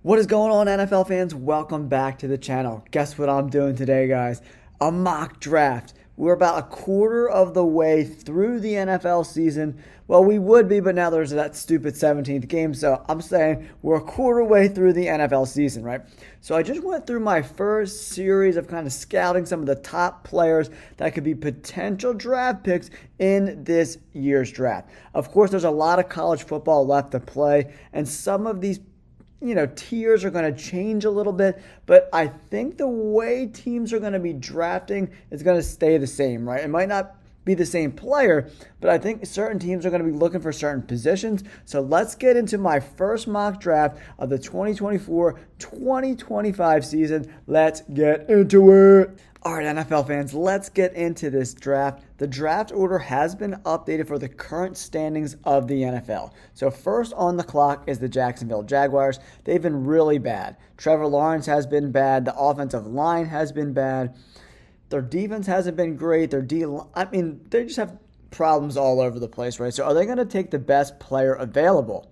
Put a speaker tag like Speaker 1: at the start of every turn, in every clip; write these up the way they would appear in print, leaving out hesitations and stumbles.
Speaker 1: What is going on, NFL fans? Welcome back to the channel. Guess what I'm doing today, guys? A mock draft. We're about a quarter of the way through the NFL season. Well, we would be, but now there's that stupid 17th game. So I'm saying we're a quarter way through the NFL season, right? So I just went through my first series of kind of scouting some of the top players that could be potential draft picks in this year's draft. Of course, there's a lot of college football left to play, and some of these tiers are going to change a little bit, but I think the way teams are going to be drafting is going to stay the same, right? It might not be the same player, but I think certain teams are going to be looking for certain positions. So let's get into my first mock draft of the 2024-2025 season. Let's get into it. All right, NFL fans, let's get into this draft. The draft order has been updated for the current standings of the NFL. So first on the clock is the Jacksonville Jaguars. They've been really bad. Trevor Lawrence has been bad. The offensive line has been bad. Their defense hasn't been great. They just have problems all over the place, right? So are they going to take the best player available?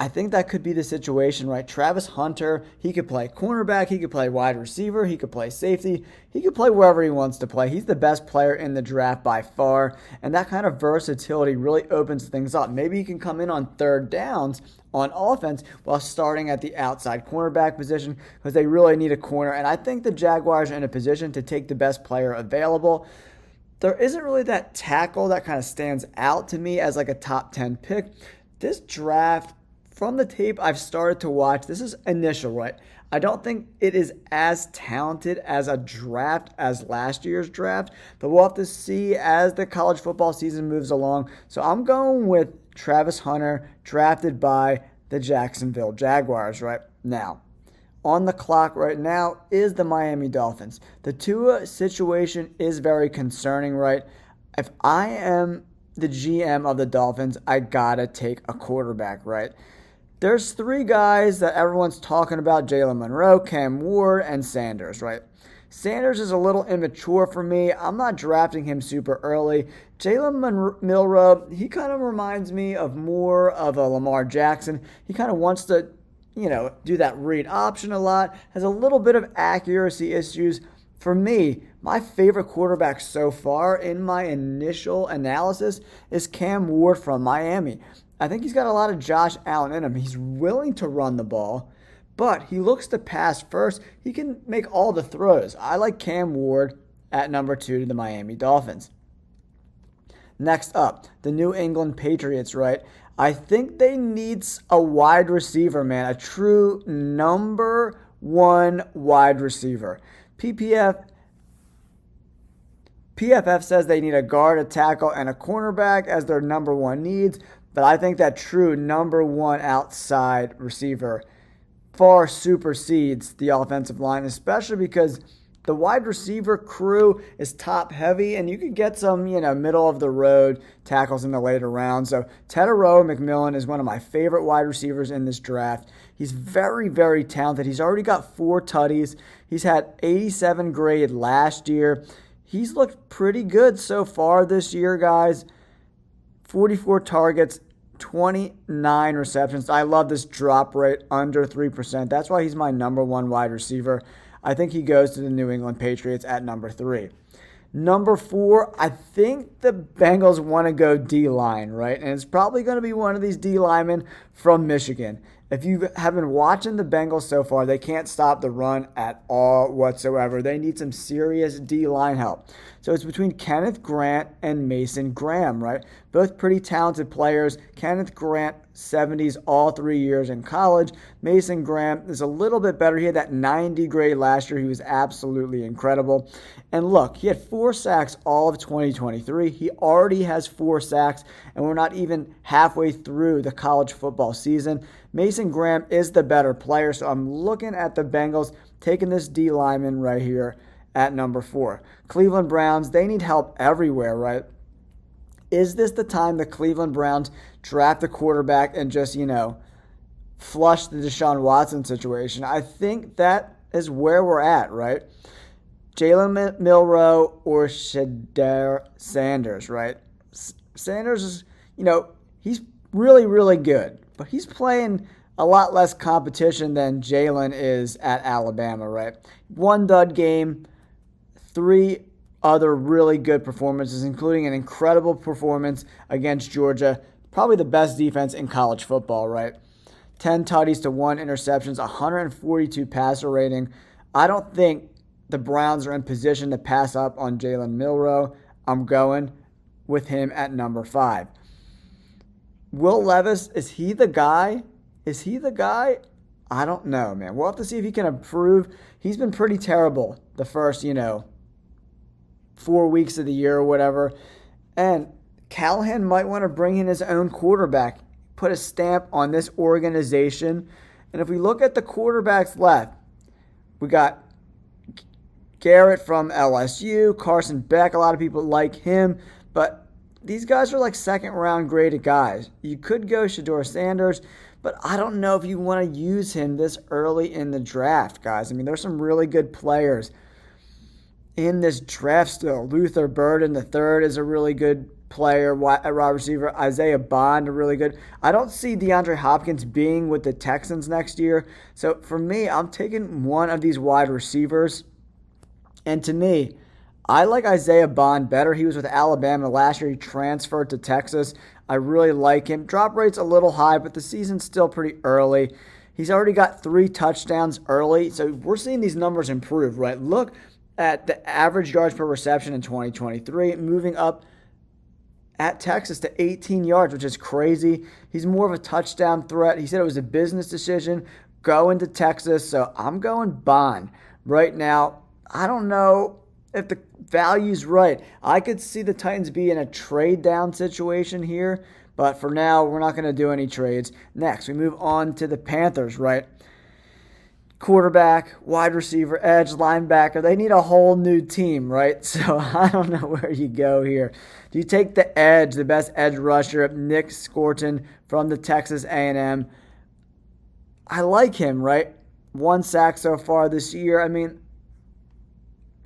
Speaker 1: I think that could be the situation, right? Travis Hunter, he could play cornerback, he could play wide receiver, he could play safety, he could play wherever he wants to play. He's the best player in the draft by far, and that kind of versatility really opens things up. Maybe he can come in on third downs on offense while starting at the outside cornerback position because they really need a corner, and I think the Jaguars are in a position to take the best player available. There isn't really that tackle that kind of stands out to me as like a top 10 pick. This draft, from the tape I've started to watch, this is initial, right? I don't think it is as talented as a draft as last year's draft, but we'll have to see as the college football season moves along. So I'm going with Travis Hunter, drafted by the Jacksonville Jaguars right now. On the clock right now is the Miami Dolphins. The Tua situation is very concerning, right? If I am the GM of the Dolphins, I gotta take a quarterback, right? There's three guys that everyone's talking about: Jalen Monroe, Cam Ward, and Sanders, right? Sanders is a little immature for me. I'm not drafting him super early. Jalen Milroe, he kind of reminds me of more of a Lamar Jackson. He kind of wants to, do that read option a lot, has a little bit of accuracy issues. For me, my favorite quarterback so far in my initial analysis is Cam Ward from Miami. I think he's got a lot of Josh Allen in him. He's willing to run the ball, but he looks to pass first. He can make all the throws. I like Cam Ward at number 2 to the Miami Dolphins. Next up, the New England Patriots, right? I think they need a wide receiver, man, a true number 1 wide receiver. PFF says they need a guard, a tackle, and a cornerback as their number 1 needs. But I think that true number 1 outside receiver far supersedes the offensive line, especially because the wide receiver crew is top heavy, and you could get some, middle of the road tackles in the later rounds. So Tetairoa McMillan is one of my favorite wide receivers in this draft. He's very, very talented. He's already got 4 tutties. He's had 87 grade last year. He's looked pretty good so far this year, guys. 44 targets, 29 receptions. I love this drop rate under 3%. That's why he's my number 1 wide receiver. I think he goes to the New England Patriots at number 3. Number 4, I think the Bengals want to go D-line, right? And it's probably going to be one of these D linemen from Michigan. If you have been watching the Bengals so far, they can't stop the run at all whatsoever. They need some serious D-line help. So it's between Kenneth Grant and Mason Graham, right? Both pretty talented players. Kenneth Grant, 70s all 3 years in college. Mason Graham is a little bit better. He had that 90 grade last year. He was absolutely incredible. And look, he had 4 sacks all of 2023. He already has 4 sacks, and we're not even halfway through the college football season. Mason Graham is the better player, so I'm looking at the Bengals taking this D lineman right here at number 4. Cleveland Browns, they need help everywhere, right? Is this the time the Cleveland Browns draft a quarterback and just, flush the Deshaun Watson situation? I think that is where we're at, right? Jalen Milroe or Shedeur Sanders, right? Sanders is, he's really, really good, but he's playing a lot less competition than Jalen is at Alabama, right? One dud game, three other really good performances, including an incredible performance against Georgia, probably the best defense in college football, right? 10 tutties to 1 interceptions, 142 passer rating. I don't think the Browns are in position to pass up on Jalen Milroe. I'm going with him at number 5. Will Levis, is he the guy? Is he the guy? I don't know, man. We'll have to see if he can improve. He's been pretty terrible the first, 4 weeks of the year or whatever. And Callahan might want to bring in his own quarterback, put a stamp on this organization. And if we look at the quarterbacks left, we got Garrett from LSU, Carson Beck. A lot of people like him, but these guys are like second-round graded guys. You could go Shedeur Sanders, but I don't know if you want to use him this early in the draft, guys. I mean, there's some really good players in this draft still. Luther Burden III is a really good player at wide receiver. Isaiah Bond, really good. I don't see DeAndre Hopkins being with the Texans next year. So for me, I'm taking one of these wide receivers. And to me, I like Isaiah Bond better. He was with Alabama last year. He transferred to Texas. I really like him. Drop rate's a little high, but the season's still pretty early. He's already got 3 touchdowns early. So we're seeing these numbers improve, right? Look at the average yards per reception in 2023, moving up at Texas to 18 yards, which is crazy. He's more of a touchdown threat. He said it was a business decision going to Texas, so I'm going Bond. Right now, I don't know if the value's right. I could see the Titans be in a trade down situation here, but for now, we're not going to do any trades. Next, we move on to the Panthers, right? Quarterback, wide receiver, edge, linebacker. They need a whole new team, right? So I don't know where you go here. Do you take the edge, the best edge rusher, Nick Scorton from the Texas A&M? I like him, right? 1 sack so far this year. I mean,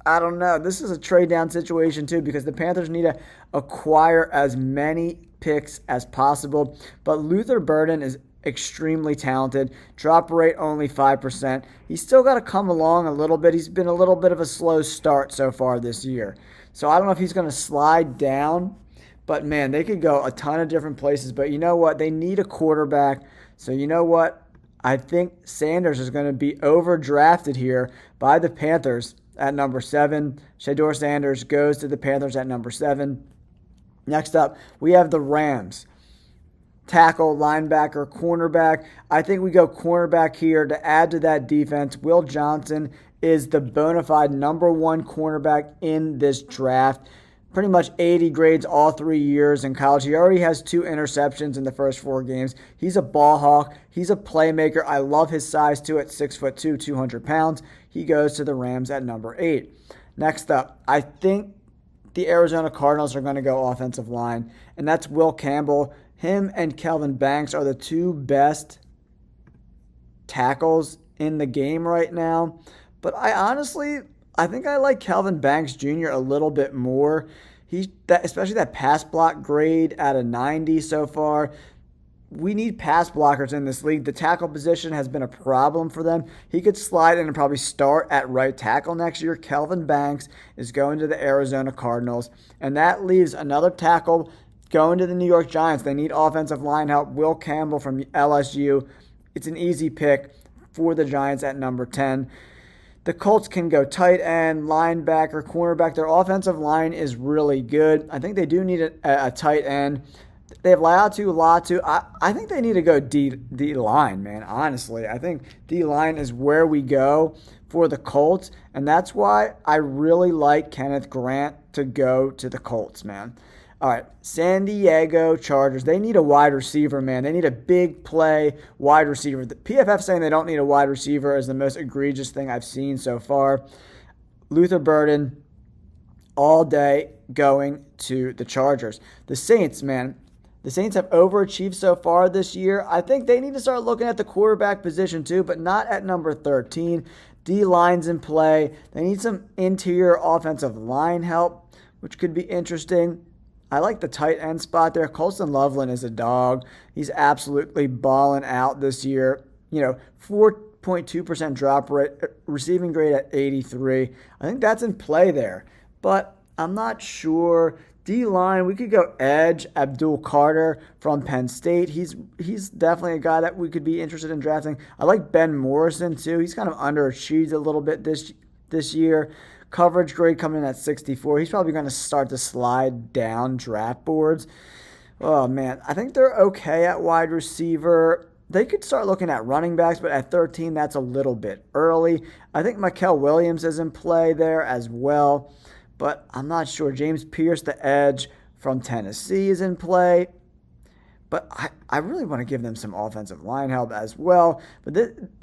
Speaker 1: I don't know. This is a trade down situation too because the Panthers need to acquire as many picks as possible. But Luther Burden is extremely talented. Drop rate only 5%. He's still got to come along a little bit. He's been a little bit of a slow start so far this year. So I don't know if he's going to slide down. But man, they could go a ton of different places. But you know what? They need a quarterback. So you know what? I think Sanders is going to be overdrafted here by the Panthers at number 7. Shedeur Sanders goes to the Panthers at number 7. Next up, we have the Rams. Tackle, linebacker, cornerback. I think we go cornerback here to add to that defense. Will Johnson is the bona fide number 1 cornerback in this draft. Pretty much 80 grades all 3 years in college. He already has 2 interceptions in the first 4 games. He's a ball hawk. He's a playmaker. I love his size too at 6'2", 200 pounds. He goes to the Rams at number 8. Next up, I think the Arizona Cardinals are going to go offensive line, and that's Will Campbell. Him and Kelvin Banks are the 2 best tackles in the game right now. But I think I like Kelvin Banks Jr. a little bit more. Especially that pass block grade at a 90 so far. We need pass blockers in this league. The tackle position has been a problem for them. He could slide in and probably start at right tackle next year. Kelvin Banks is going to the Arizona Cardinals. And that leaves another tackle going to the New York Giants. They need offensive line help. Will Campbell from LSU. It's an easy pick for the Giants at number 10. The Colts can go tight end, linebacker, cornerback. Their offensive line is really good. I think they do need a tight end. They have Latu. I think they need to go D-line, man, honestly. I think D-line is where we go for the Colts, and that's why I really like Kenneth Grant to go to the Colts, man. All right, San Diego Chargers. They need a wide receiver, man. They need a big play wide receiver. The PFF saying they don't need a wide receiver is the most egregious thing I've seen so far. Luther Burden all day going to the Chargers. The Saints, man. The Saints have overachieved so far this year. I think they need to start looking at the quarterback position too, but not at number 13. D-line's in play. They need some interior offensive line help, which could be interesting. I like the tight end spot there. Colston Loveland is a dog. He's absolutely balling out this year 4.2% drop rate, receiving grade at 83. I think that's in play there. But I'm not sure. D-line, we could go edge, Abdul Carter from Penn State. He's definitely a guy that we could be interested in drafting. I like Ben Morrison too. He's kind of underachieved a little bit this year. Coverage grade coming in at 64. He's probably going to start to slide down draft boards. Oh man, I think they're okay at wide receiver. They could start looking at running backs, but at 13, that's a little bit early. I think Mikael Williams is in play there as well, but I'm not sure. James Pierce, the edge from Tennessee, is in play. But I really want to give them some offensive line help as well. But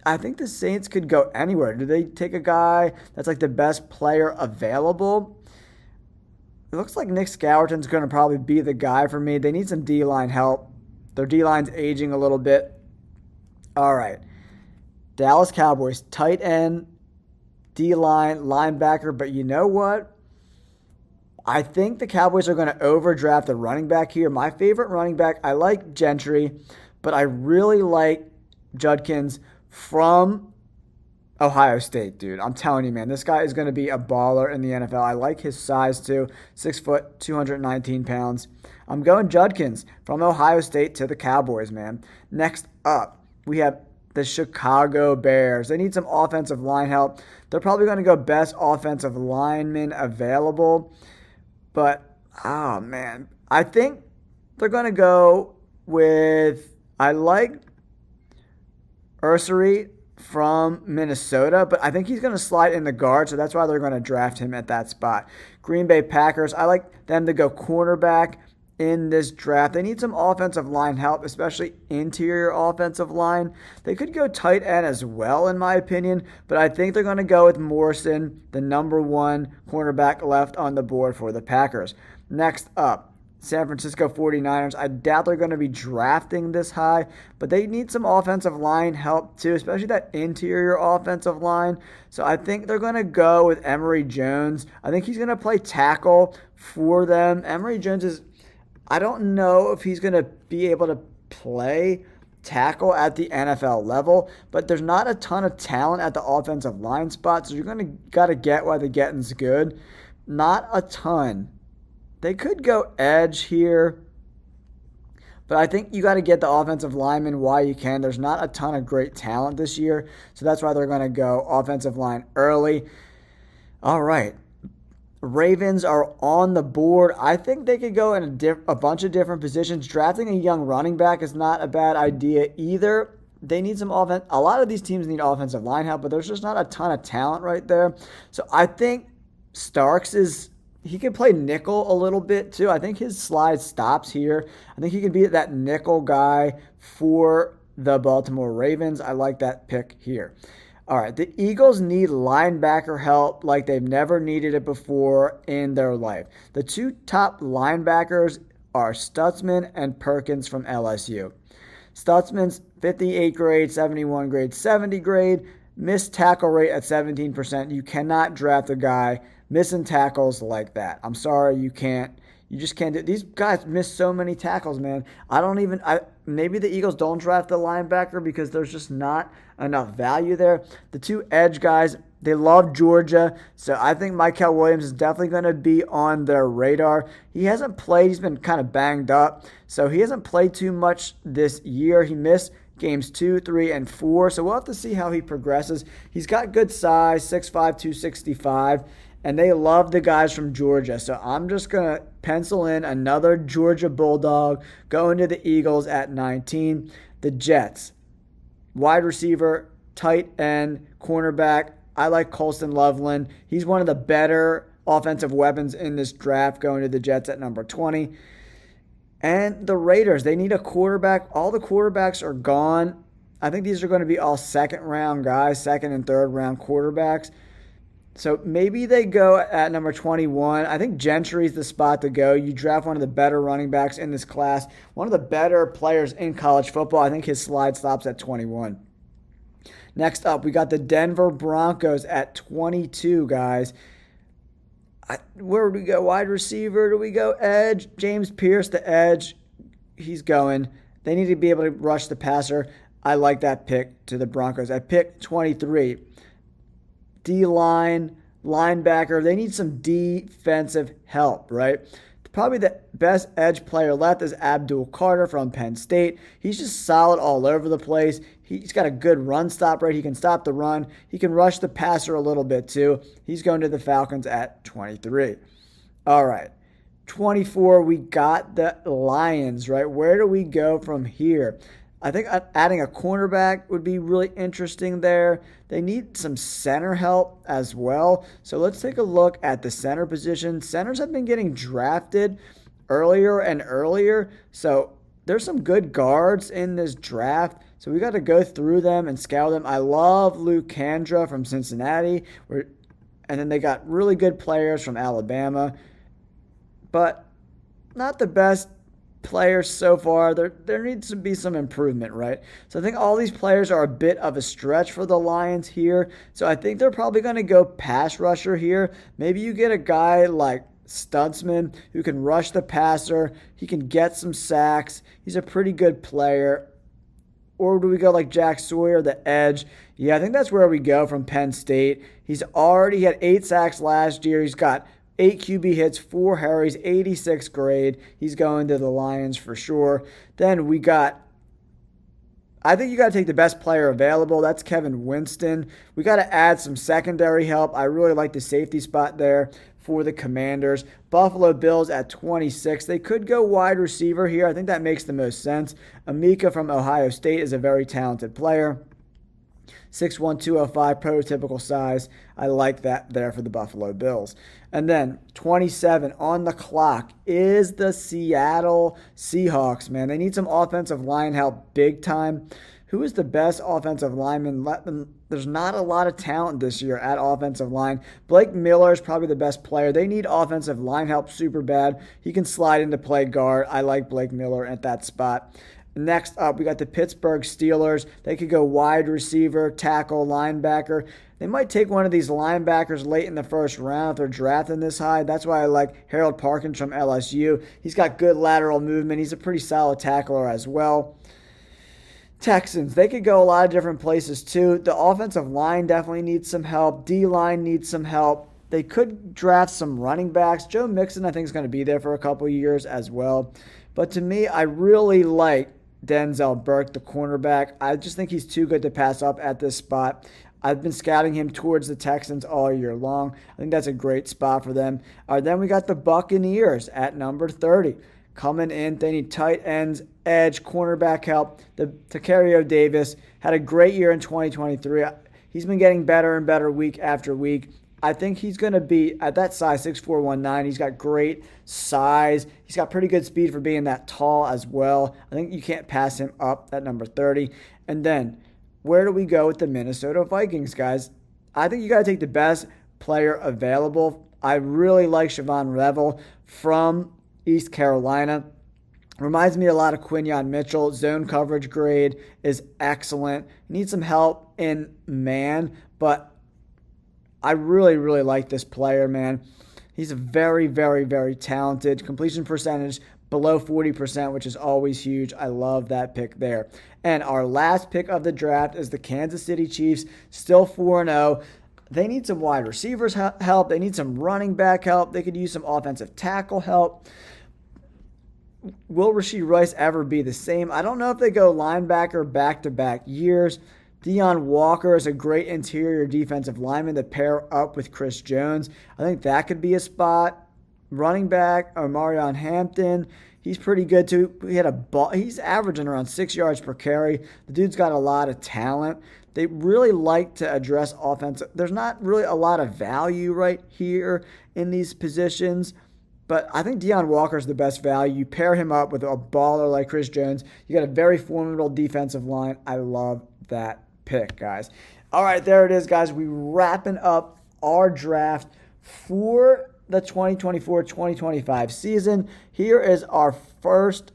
Speaker 1: I think the Saints could go anywhere. Do they take a guy that's like the best player available? It looks like Nick Scouterton's going to probably be the guy for me. They need some D-line help. Their D-line's aging a little bit. All right. Dallas Cowboys, tight end, D-line, linebacker. But you know what? I think the Cowboys are going to overdraft the running back here. My favorite running back, I like Gentry, but I really like Judkins from Ohio State, dude. I'm telling you, man, this guy is going to be a baller in the NFL. I like his size, too. 6 foot, 219 pounds. I'm going Judkins from Ohio State to the Cowboys, man. Next up, we have the Chicago Bears. They need some offensive line help. They're probably going to go best offensive lineman available. But, oh, man, I think they're going to go with, I like Ursary from Minnesota, but I think he's going to slide in the guard, so that's why they're going to draft him at that spot. Green Bay Packers, I like them to go cornerback in this draft. They need some offensive line help, especially interior offensive line. They could go tight end as well, in my opinion, but I think they're going to go with Morrison, the number one cornerback left on the board for the Packers. Next up, San Francisco 49ers. I doubt they're going to be drafting this high, but they need some offensive line help too, especially that interior offensive line. So I think they're going to go with Emory Jones. I think he's going to play tackle for them. Emory Jones is, I don't know if he's going to be able to play tackle at the NFL level, but there's not a ton of talent at the offensive line spot, so you're going to got to get while the getting's good. Not a ton. They could go edge here, but I think you got to get the offensive lineman while you can. There's not a ton of great talent this year, so that's why they're going to go offensive line early. All right. Ravens are on the board. I think they could go in a bunch of different positions. Drafting a young running back is not a bad idea either. They need some offense. A lot of these teams need offensive line help, but there's just not a ton of talent right there. So I think Starks he can play nickel a little bit too. I think his slide stops here. I think he can be that nickel guy for the Baltimore Ravens. I like that pick here. All right, the Eagles need linebacker help like they've never needed it before in their life. The two top linebackers are Stutzman and Perkins from LSU. Stutzman's 58 grade, 71 grade, 70 grade, missed tackle rate at 17%. You cannot draft a guy missing tackles like that. I'm sorry, you can't. You just can't do it. These guys miss so many tackles, man. Maybe the Eagles don't draft the linebacker because there's just not enough value there. The two edge guys, they love Georgia, so I think Mikael Williams is definitely going to be on their radar. He hasn't played. He's been kind of banged up, so he hasn't played too much this year. He missed games 2, 3, and 4, so we'll have to see how he progresses. He's got good size, 6'5", 265, and they love the guys from Georgia. So I'm just going to pencil in another Georgia Bulldog going to the Eagles at 19. The Jets, wide receiver, tight end, cornerback. I like Colston Loveland. He's one of the better offensive weapons in this draft, going to the Jets at number 20. And the Raiders, they need a quarterback. All the quarterbacks are gone. I think these are going to be all second-round guys, second and third-round quarterbacks. So maybe they go at number 21. I think Gentry's the spot to go. You draft one of the better running backs in this class, one of the better players in college football. I think his slide stops at 21. Next up, we got the Denver Broncos at 22, guys. Where do we go? Wide receiver? Do we go edge? James Pierce, the edge. He's going. They need to be able to rush the passer. I like that pick to the Broncos. At pick 23, D-line, linebacker. They need some defensive help, right? Probably the best edge player left is Abdul Carter from Penn State. He's just solid all over the place. He's got a good run stop rate. He can stop the run. He can rush the passer a little bit too. He's going to the Falcons at 23. All right. 24, we got the Lions, right? Where do we go from here? I think adding a cornerback would be really interesting there. They need some center help as well. So let's take a look at the center position. Centers have been getting drafted earlier and earlier. So there's some good guards in this draft. So we got to go through them and scout them. I love Luke Kandra from Cincinnati. And then they got really good players from Alabama. But not the best players so far. There needs to be some improvement, right? So I think all these players are a bit of a stretch for the Lions here. So I think they're probably going to go pass rusher here. Maybe you get a guy like Stutzman who can rush the passer. He can get some sacks. He's a pretty good player. Or do we go like Jack Sawyer, the edge? Yeah, I think that's where we go from Penn State. He had 8 sacks last year. He's got 8 QB hits, 4 hurries, 86th grade. He's going to the Lions for sure. Then I think you got to take the best player available. That's Kevin Winston. We got to add some secondary help. I really like the safety spot there for the Commanders. Buffalo Bills at 26. They could go wide receiver here. I think that makes the most sense. Emeka from Ohio State is a very talented player. 6'1", 205, prototypical size. I like that there for the Buffalo Bills. And then 27 on the clock is the Seattle Seahawks, man. They need some offensive line help big time. Who is the best offensive lineman? There's not a lot of talent this year at offensive line. Blake Miller is probably the best player. They need offensive line help super bad. He can slide into play guard. I like Blake Miller at that spot. Next up, we got the Pittsburgh Steelers. They could go wide receiver, tackle, linebacker. They might take one of these linebackers late in the first round if they're drafting this high. That's why I like Harold Parkins from LSU. He's got good lateral movement. He's a pretty solid tackler as well. Texans, they could go a lot of different places too. The offensive line definitely needs some help. D-line needs some help. They could draft some running backs. Joe Mixon, I think, is going to be there for a couple years as well. But to me, I really like Denzel Burke, the cornerback. I just think he's too good to pass up at this spot. I've been scouting him towards the Texans all year long. I think that's a great spot for them. Then we got the Buccaneers at number 30. Coming in, they need tight ends, edge, cornerback help. Tacario Davis had a great year in 2023. He's been getting better and better week after week. I think he's going to be at that size, 6'4", 190. He's got great size. He's got pretty good speed for being that tall as well. I think you can't pass him up at number 30. And then where do we go with the Minnesota Vikings, guys? I think you got to take the best player available. I really like Siobhan Revel from East Carolina. Reminds me a lot of Quinyon Mitchell. Zone coverage grade is excellent. Needs some help in man, but I really, really like this player, man. He's a very, very, very talented. Completion percentage below 40%, which is always huge. I love that pick there. And our last pick of the draft is the Kansas City Chiefs, still 4-0. They need some wide receivers help. They need some running back help. They could use some offensive tackle help. Will Rashee Rice ever be the same? I don't know if they go linebacker back-to-back years. Deion Walker is a great interior defensive lineman to pair up with Chris Jones. I think that could be a spot. Running back, Omarion Hampton, he's pretty good too. He's averaging around 6 yards per carry. The dude's got a lot of talent. They really like to address offense. There's not really a lot of value right here in these positions, but I think Deion Walker is the best value. You pair him up with a baller like Chris Jones. You got a very formidable defensive line. I love that pick, guys. All right, there it is, guys. We're wrapping up our draft for the 2024-2025 season. Here is our first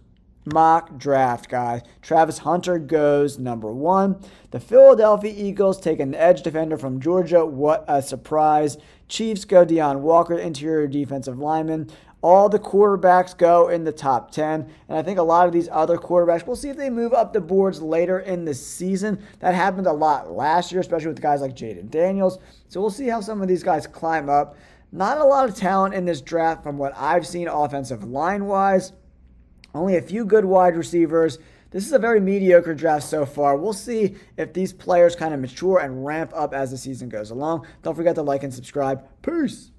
Speaker 1: mock draft, guys. Travis Hunter goes number 1. The Philadelphia Eagles take an edge defender from Georgia. What a surprise. Chiefs go Deion Walker, interior defensive lineman. all the quarterbacks go in the top 10. And I think a lot of these other quarterbacks, we'll see if they move up the boards later in the season. That happened a lot last year, especially with guys like Jaden Daniels. So we'll see how some of these guys climb up. Not a lot of talent in this draft from what I've seen offensive line-wise. Only a few good wide receivers. This is a very mediocre draft so far. We'll see if these players kind of mature and ramp up as the season goes along. Don't forget to like and subscribe. Peace.